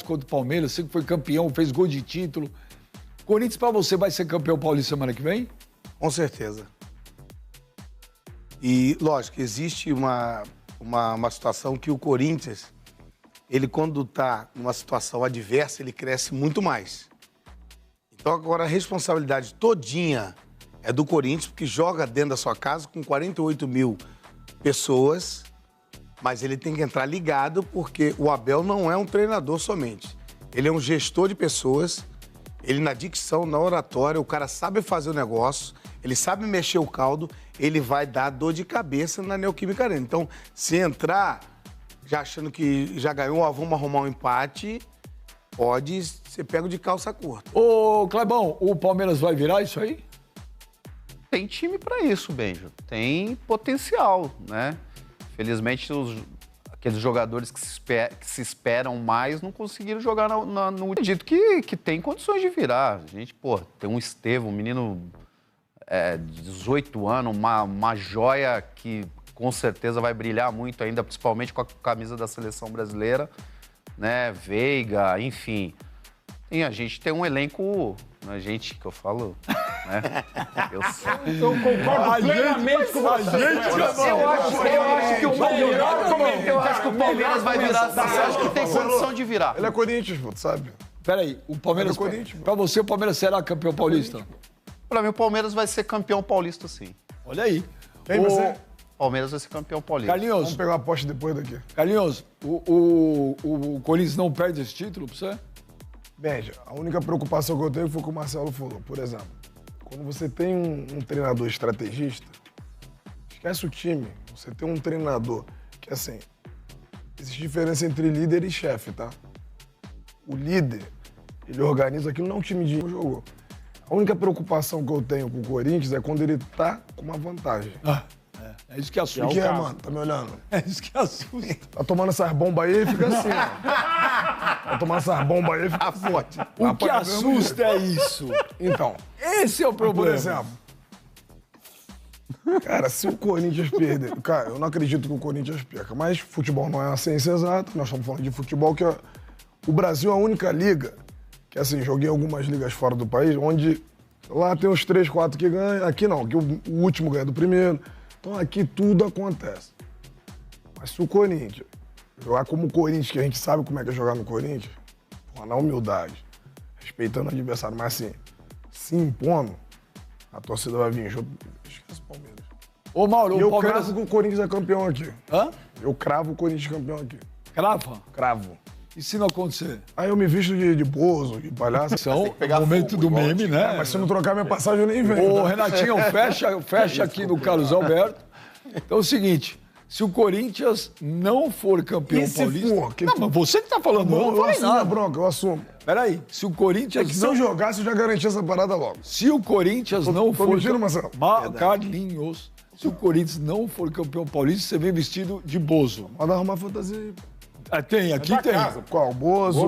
contra o Palmeiras, sempre foi campeão, fez gol de título. Corinthians, pra você, vai ser campeão paulista semana que vem? Com certeza. E, lógico, existe uma situação que o Corinthians, ele quando está numa situação adversa, ele cresce muito mais. Então, agora, a responsabilidade todinha é do Corinthians, porque joga dentro da sua casa com 48 mil pessoas, mas ele tem que entrar ligado, porque o Abel não é um treinador somente. Ele é um gestor de pessoas, ele na dicção, na oratória, o cara sabe fazer o negócio, ele sabe mexer o caldo, ele vai dar dor de cabeça na Neoquímica Arena. Então, se entrar já achando que já ganhou, vamos arrumar um empate, pode ser pego de calça curta. Ô, Clebão, o Palmeiras vai virar isso aí? Tem time para isso, Benjo. Tem potencial, né? Felizmente, aqueles jogadores que se esperam mais não conseguiram jogar no... Acredito que tem condições de virar. A gente, tem um Estevão, um menino de 18 anos, uma joia que com certeza vai brilhar muito ainda, principalmente com a camisa da seleção brasileira, né? Veiga, enfim. A gente tem um elenco... A gente, que eu falo, né? Eu concordo plenamente com você. Eu acho que o Palmeiras vai virar. Eu acho que tem condição de virar. Ele é Corinthians, tu sabe? Peraí, o Palmeiras... Pra você, o Palmeiras será campeão paulista? Pra mim, o Palmeiras vai ser campeão paulista, sim. Olha aí. Quem você? Palmeiras vai ser campeão paulista. Carlinhos. Vamos pegar uma aposta depois daqui. Carlinhos, o Corinthians não perde esse título pra você? Benja, a única preocupação que eu tenho foi o que o Marcelo falou. Por exemplo, quando você tem um treinador estrategista, esquece o time. Você tem um treinador que, assim, existe diferença entre líder e chefe, tá? O líder, ele organiza aquilo, não é um time de jogo. A única preocupação que eu tenho com o Corinthians é quando ele tá com uma vantagem. É isso que assusta. O que é, mano? Tá me olhando? É isso que assusta. Tá tomando essas bombas aí e fica assim, ó. Tá tomando essas bombas aí e fica forte. O que assusta é isso. Então. Esse é o problema. Por exemplo, cara, se o Corinthians perder... Cara, eu não acredito que o Corinthians perca, mas futebol não é uma ciência exata. Nós estamos falando de futebol, que o Brasil é a única liga, que assim, joguei algumas ligas fora do país, onde lá tem uns 3, 4 que ganham. Aqui não, aqui o último ganha do primeiro. Então aqui tudo acontece. Mas se o Corinthians jogar como o Corinthians, que a gente sabe como é que é jogar no Corinthians, na humildade, respeitando o adversário, mas assim, se impondo, a torcida vai vir junto. Esquece o Palmeiras. Ô, Mauro, eu o Palmeiras... cravo que o Corinthians é campeão aqui. Hã? Eu cravo o Corinthians campeão aqui. Crava? Cravo. E se não acontecer? Aí eu me visto de bozo, de palhaço. São o momento do meme, né? Mas se não trocar minha passagem, eu nem venho. Ô, Renatinho, fecha aqui no Carlos Alberto. Então é o seguinte, se o Corinthians não for campeão paulista... For, Não, mas você que tá falando, eu não falei nada. Bronca, eu assumo. Peraí, se o Corinthians... Se eu jogasse, eu já garantia essa parada logo. Se o Corinthians não for... mentindo, Marcelo? Carlinhos, se o Corinthians não for campeão paulista, você vem vestido de bozo. Manda arrumar fantasia aí. Tem, aqui tem. Casa. Qual? Bozo?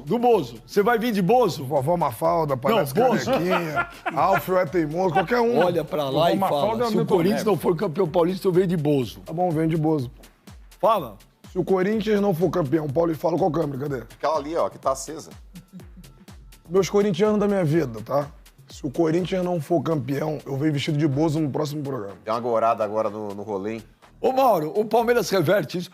Do Bozo. Você vai vir de Bozo? Vovó Mafalda, Palhaço Bozo. Canequinha, Alfio é teimoso, qualquer um. Olha pra lá e fala, se o Corinthians não for campeão paulista, eu venho de Bozo. Tá bom, vem de Bozo. Fala. Se o Corinthians não for campeão, Paulo, fala qual câmera, cadê? Aquela ali, ó, que tá acesa. Meus corintianos da minha vida, tá? Se o Corinthians não for campeão, eu venho vestido de Bozo no próximo programa. Tem uma gorada agora no rolê, hein? Ô, Mauro, o Palmeiras reverte isso.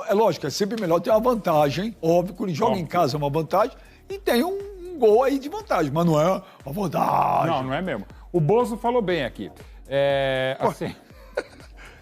É lógico, é sempre melhor ter uma vantagem. Óbvio, quando joga em casa é uma vantagem. E tem um gol aí de vantagem, mas não é uma vantagem. Não é mesmo. O Bozo falou bem aqui. Assim,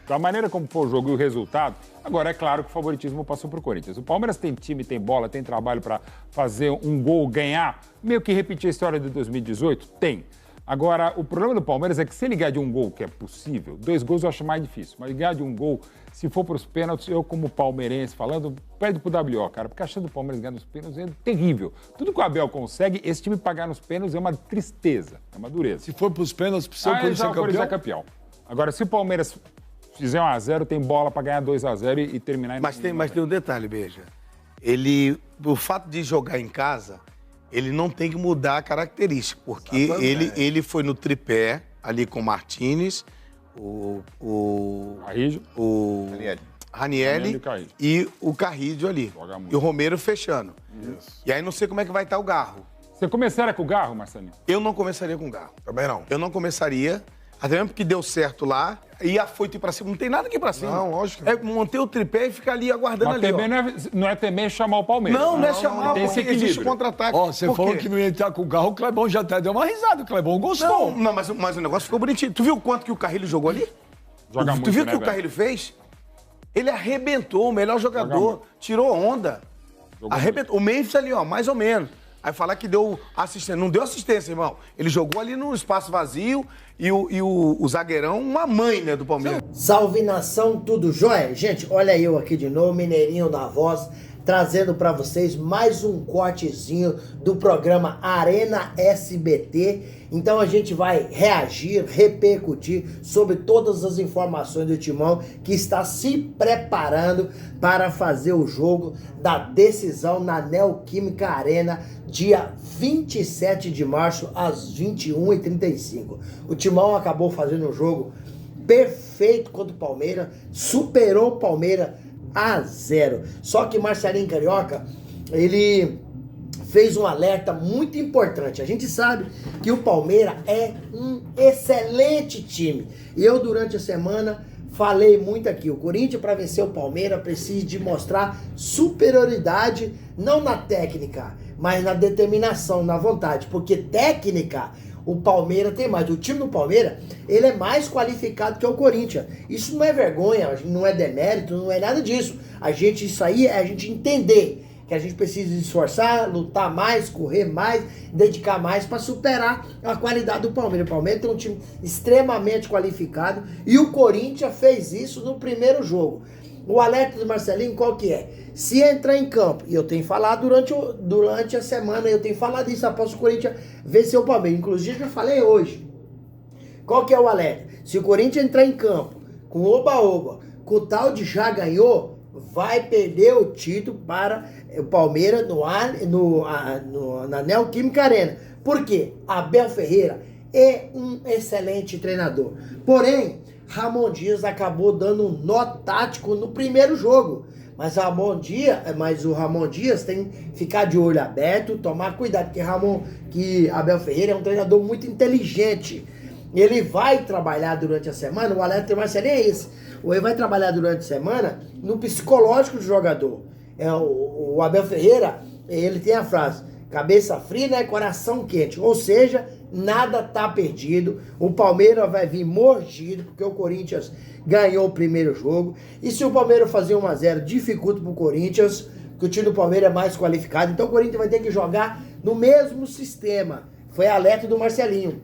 da maneira como foi o jogo e o resultado, agora é claro que o favoritismo passou pro Corinthians. O Palmeiras tem time, tem bola, tem trabalho para fazer um gol, ganhar, meio que repetir a história de 2018? Tem. Agora, o problema do Palmeiras é que se ele ganhar de um gol, que é possível, 2 gols eu acho mais difícil, mas ganhar de um gol, se for para os pênaltis, eu como palmeirense falando, pede pro WO, cara, porque a chance do Palmeiras ganhar nos pênaltis é terrível. Tudo que o Abel consegue, esse time pagar nos pênaltis é uma tristeza, é uma dureza. Se for pros pênaltis, precisa o Corinthians ser campeão? Agora, se o Palmeiras fizer 1-0, tem bola para ganhar 2-0 e terminar... Mas tem um detalhe, Beija. O fato de jogar em casa... ele não tem que mudar a característica, porque ele foi no tripé, ali com o Martínez, Arrijo. Ranieri e o Carrídio ali. E o Romero fechando. Isso. E aí não sei como é que vai estar o Garro. Você começaria com o Garro, Marcelinho? Eu não começaria com o Garro. Também não. Eu não começaria, até mesmo porque deu certo lá, e afoito ir pra cima. Não tem nada aqui pra cima. Não, lógico que É manter o tripé e ficar ali aguardando Mas ali, também não é temer chamar o Palmeiras. Não é chamar, tem esse porque existe equilíbrio. contra-ataque. Ó, você Por falou quê? que não ia entrar com o Garro, o Clebão já até deu uma risada. O Clebão gostou. Não, mas o negócio ficou bonitinho. Tu viu o quanto que o Carrilho jogou ali? Joga Tu muito, viu o né, que o velho? Carrilho fez? Ele arrebentou, o melhor jogador, tirou onda. Arrebentou. O Memphis ali, ó, mais ou menos. Aí falar que deu assistência. Não deu assistência, irmão. Ele jogou ali no espaço vazio e o zagueirão, uma mãe, né, do Palmeiras. Salve nação, tudo jóia? Gente, olha eu aqui de novo, Mineirinho da Voz, trazendo pra vocês mais um cortezinho do programa Arena SBT. Então a gente vai reagir, repercutir sobre todas as informações do Timão que está se preparando para fazer o jogo da decisão na Neoquímica Arena, dia 27 de março, às 21h35. O Timão acabou fazendo um jogo perfeito contra o Palmeiras, superou o Palmeiras a 0. Só que Marcelinho Carioca, ele fez um alerta muito importante. A gente sabe que o Palmeiras é um excelente time. E eu, durante a semana, falei muito aqui. O Corinthians, para vencer o Palmeiras, precisa de mostrar superioridade, não na técnica, mas na determinação, na vontade. Porque técnica, o Palmeiras tem mais. O time do Palmeiras, ele é mais qualificado que o Corinthians. Isso não é vergonha, não é demérito, não é nada disso. Isso aí é a gente entender que a gente precisa se esforçar, lutar mais, correr mais, dedicar mais para superar a qualidade do Palmeiras. O Palmeiras tem um time extremamente qualificado e o Corinthians fez isso no primeiro jogo. O alerta do Marcelinho qual que é? Se entrar em campo, e eu tenho falado durante a semana, eu tenho falado isso após o Corinthians vencer o Palmeiras, inclusive eu falei hoje. Qual que é o alerta? Se o Corinthians entrar em campo com oba-oba, com o tal de já ganhou, vai perder o título para o Palmeiras na Neoquímica Arena. Por quê? Abel Ferreira é um excelente treinador. Porém, Ramon Dias acabou dando um nó tático no primeiro jogo. Mas o Ramon Dias tem que ficar de olho aberto, tomar cuidado, porque Abel Ferreira é um treinador muito inteligente. Ele vai trabalhar durante a semana, o alerta do Marcelinho é esse. Ele vai trabalhar durante a semana no psicológico do jogador. O Abel Ferreira, ele tem a frase, cabeça fria, né, coração quente. Ou seja, nada tá perdido. O Palmeiras vai vir mordido, porque o Corinthians ganhou o primeiro jogo. E se o Palmeiras fazer 1-0, dificulta pro Corinthians, porque o time do Palmeiras é mais qualificado. Então o Corinthians vai ter que jogar no mesmo sistema. Foi alerta do Marcelinho.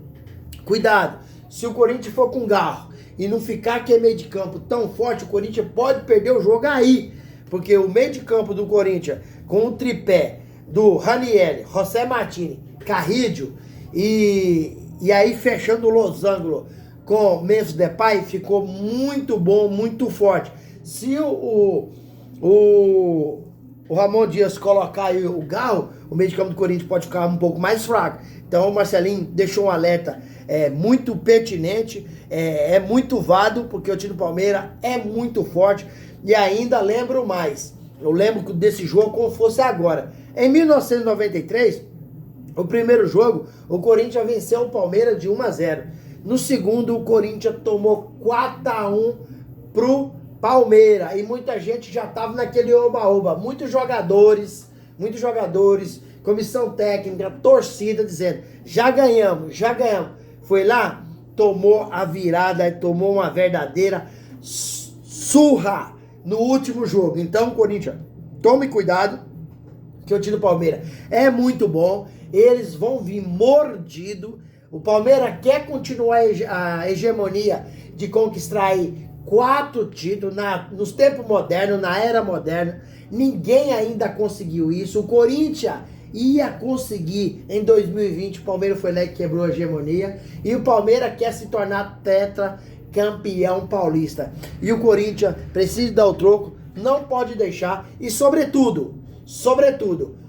Cuidado, se o Corinthians for com Garro e não ficar aquele meio de campo tão forte, o Corinthians pode perder o jogo aí. Porque o meio de campo do Corinthians, com o tripé do Ranieri, José Martini, Carrídio e aí fechando o losango com Memphis Depay, ficou muito bom, muito forte. Se o Ramon Dias colocar aí o Garro, o meio de campo do Corinthians pode ficar um pouco mais fraco. Então o Marcelinho deixou um alerta muito pertinente, é muito válido, porque o time do Palmeiras é muito forte. E ainda lembro mais, eu lembro desse jogo como fosse agora. Em 1993, o primeiro jogo, o Corinthians venceu o Palmeiras de 1-0. No segundo, o Corinthians tomou 4-1 pro Palmeiras. E muita gente já estava naquele oba-oba. Muitos jogadores, comissão técnica, torcida, dizendo, já ganhamos. Foi lá, tomou a virada, tomou uma verdadeira surra no último jogo. Então, Corinthians, tome cuidado, que o time do Palmeiras é muito bom. Eles vão vir mordido. O Palmeiras quer continuar a hegemonia de conquistar aí 4 títulos nos tempos modernos, na era moderna. Ninguém ainda conseguiu isso. O Corinthians ia conseguir em 2020. O Palmeiras foi lá e quebrou a hegemonia. E o Palmeiras quer se tornar tetracampeão paulista. E o Corinthians precisa dar o troco, não pode deixar. E sobretudo,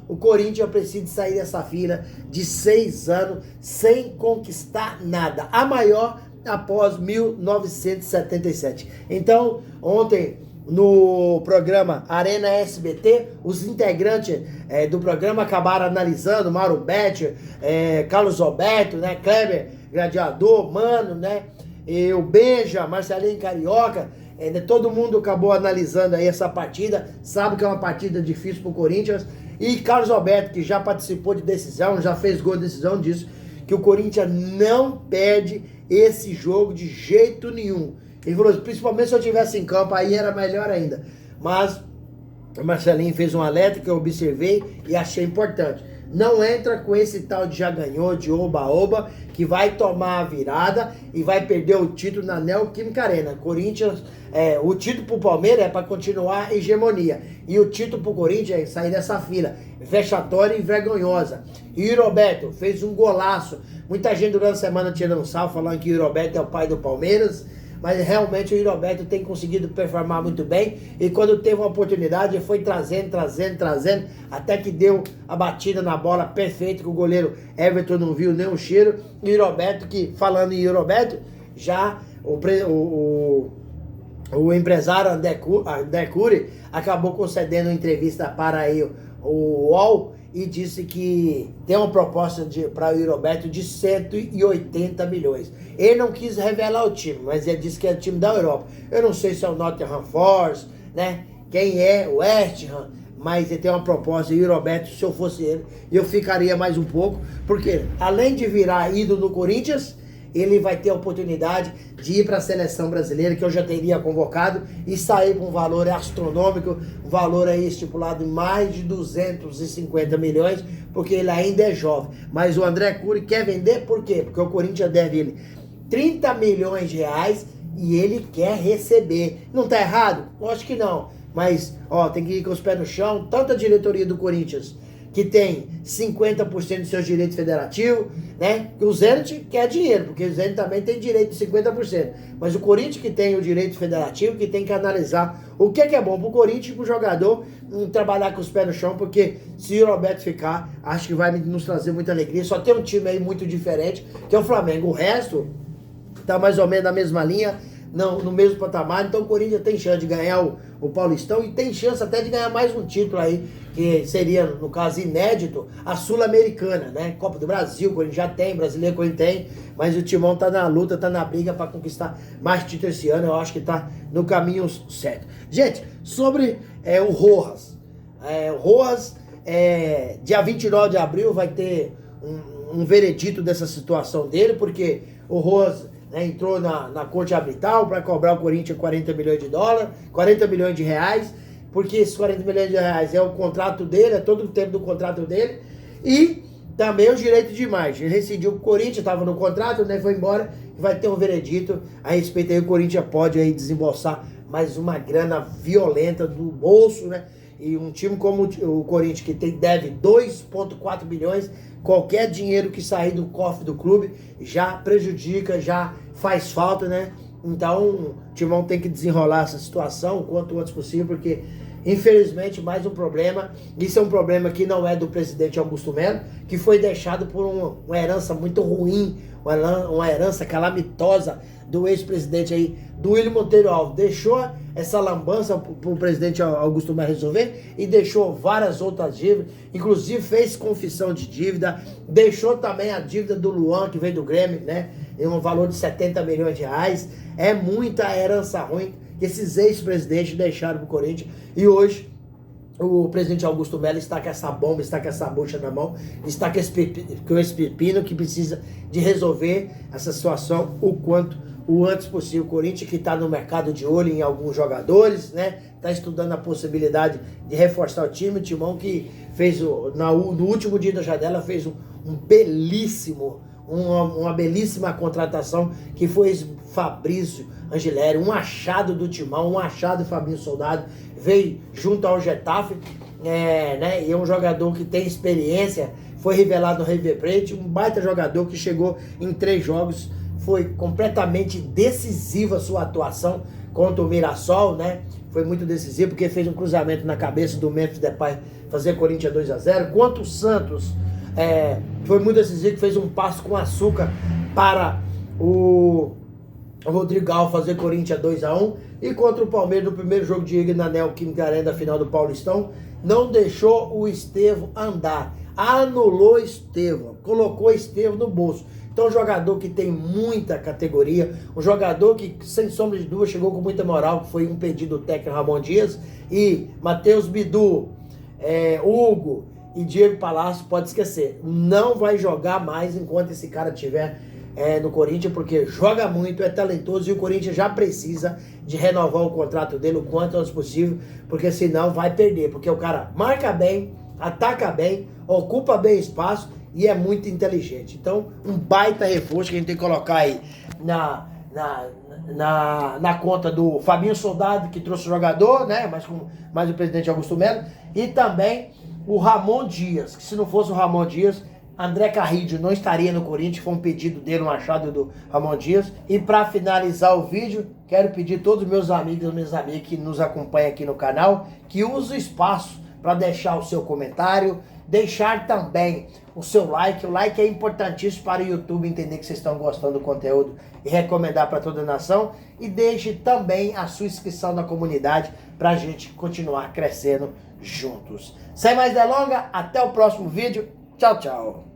o Corinthians precisa sair dessa fila de 6 anos sem conquistar nada. A maior após 1977. Então, ontem no programa Arena SBT, os integrantes do programa acabaram analisando, Mauro Betti, Carlos Alberto, né, Kleber Gladiador, Mano, né, e o Benja, Marcelinho Carioca, todo mundo acabou analisando aí essa partida, sabe que é uma partida difícil pro Corinthians, e Carlos Alberto, que já participou de decisão, já fez gol de decisão, disse que o Corinthians não perde esse jogo de jeito nenhum. Ele falou, principalmente se eu tivesse em campo, aí era melhor ainda. Mas o Marcelinho fez um alerta que eu observei e achei importante. Não entra com esse tal de já ganhou, de oba-oba, que vai tomar a virada e vai perder o título na Neoquímica Arena. Corinthians, o título pro Palmeiras é para continuar a hegemonia. E o título pro Corinthians é sair dessa fila vexatória e vergonhosa. E o Roberto fez um golaço. Muita gente durante a semana tirando um salve, falando que o Roberto é o pai do Palmeiras. Mas realmente o Roberto tem conseguido performar muito bem. E quando teve uma oportunidade, ele foi trazendo, até que deu a batida na bola perfeita, que o goleiro Everton não viu nem o cheiro. E o Roberto, que falando em Roberto, já o empresário André Cury acabou concedendo uma entrevista para aí, o UOL, e disse que tem uma proposta para o Roberto de 180 milhões. Ele não quis revelar o time, mas ele disse que é o time da Europa. Eu não sei se é o Nottingham Forest, né? Quem é o West Ham, mas ele tem uma proposta. E o Roberto, se eu fosse ele, eu ficaria mais um pouco, porque além de virar ídolo do Corinthians, ele vai ter a oportunidade de ir para a seleção brasileira, que eu já teria convocado, e sair com um valor astronômico, um valor aí estipulado em mais de 250 milhões, porque ele ainda é jovem. Mas o André Cury quer vender por quê? Porque o Corinthians deve ele 30 milhões de reais e ele quer receber. Não tá errado? Acho que não. Mas, tem que ir com os pés no chão, tanto a diretoria do Corinthians, que tem 50% de seus direitos federativos, né? Que o Zenit quer dinheiro, porque o Zenit também tem direito de 50%. Mas o Corinthians que tem o direito federativo, que tem que analisar o que é bom pro Corinthians e pro jogador trabalhar com os pés no chão, porque se o Roberto ficar, acho que vai nos trazer muita alegria. Só tem um time aí muito diferente, que é o Flamengo. O resto tá mais ou menos na mesma linha, no mesmo patamar. Então o Corinthians tem chance de ganhar o Paulistão e tem chance até de ganhar mais um título aí, que seria, no caso, inédito, a Sul-Americana, né? Copa do Brasil, o Corinthians já tem, brasileiro o Corinthians tem, mas o Timão tá na luta, tá na briga para conquistar mais títulos esse ano. Eu acho que tá no caminho certo. Gente, sobre o Rojas. O Rojas, dia 29 de abril, vai ter um veredito dessa situação dele, porque o Rojas entrou na corte arbitral para cobrar o Corinthians 40 milhões de dólares, 40 milhões de reais, porque esses 40 milhões de reais é o contrato dele, é todo o tempo do contrato dele, e também os direitos de imagem. Ele rescindiu com o Corinthians, estava no contrato, foi embora, e vai ter um veredito a respeito aí. O Corinthians pode aí desembolsar mais uma grana violenta do bolso, né? E um time como o Corinthians, que deve 2,4 bilhões, qualquer dinheiro que sair do cofre do clube já prejudica, já faz falta, né? Então, o Timão tem que desenrolar essa situação o quanto antes possível, porque, infelizmente, mais um problema. Isso é um problema que não é do presidente Augusto Melo, que foi deixado por uma herança muito ruim, uma herança calamitosa do ex-presidente aí, do Willian Monteiro Alves. Deixou essa lambança para o presidente Augusto Melo resolver e deixou várias outras dívidas, inclusive fez confissão de dívida, deixou também a dívida do Luan, que veio do Grêmio, né, em um valor de 70 milhões de reais. É muita herança ruim que esses ex-presidentes deixaram para o Corinthians, e hoje o presidente Augusto Melo está com essa bomba, está com essa bucha na mão, está com esse pepino que precisa de resolver essa situação o antes possível. O Corinthians, que está no mercado de olho em alguns jogadores, né? Está estudando a possibilidade de reforçar o time. O Timão, que fez no último dia da janela, fez uma belíssima contratação, que foi Fabrício Angileri, um achado do Timão, um achado do Fabinho Soldado, veio junto ao Getafe, né? E é um jogador que tem experiência, foi revelado no River Plate, um baita jogador que chegou em 3 jogos, foi completamente decisiva a sua atuação contra o Mirassol, né? Foi muito decisivo, porque fez um cruzamento na cabeça do Memphis Depay, fazer Corinthians 2-0. Quanto o Santos, foi muito decisivo, que fez um passo com açúcar para o o Rodrigal fazer Corinthians 2-1 e contra o Palmeiras no primeiro jogo de ida na Neoquímica Arena, final do Paulistão, não deixou o Estevão andar, anulou o Estevão, colocou o Estevão no bolso. Então, um jogador que tem muita categoria, um jogador que, sem sombra de dúvida, chegou com muita moral, que foi um pedido do técnico Ramon Dias, e Matheus Bidu, Hugo e Diego Palácio, pode esquecer, não vai jogar mais enquanto esse cara estiver no Corinthians, porque joga muito, é talentoso, e o Corinthians já precisa de renovar o contrato dele o quanto antes possível, porque senão vai perder, porque o cara marca bem, ataca bem, ocupa bem espaço e é muito inteligente. Então, um baita reforço que a gente tem que colocar aí na conta do Fabinho Soldado, que trouxe o jogador, né? Mais o presidente Augusto Melo, e também o Ramon Dias, que se não fosse o Ramon Dias, André Carrillo não estaria no Corinthians, foi um pedido dele, um achado do Ramon Dias. E para finalizar o vídeo, quero pedir a todos os meus amigos e minhas amigas que nos acompanham aqui no canal, que usem o espaço para deixar o seu comentário, deixar também o seu like. O like é importantíssimo para o YouTube entender que vocês estão gostando do conteúdo e recomendar para toda a nação. E deixe também a sua inscrição na comunidade para a gente continuar crescendo juntos. Sem mais delongas, até o próximo vídeo. Tchau, tchau.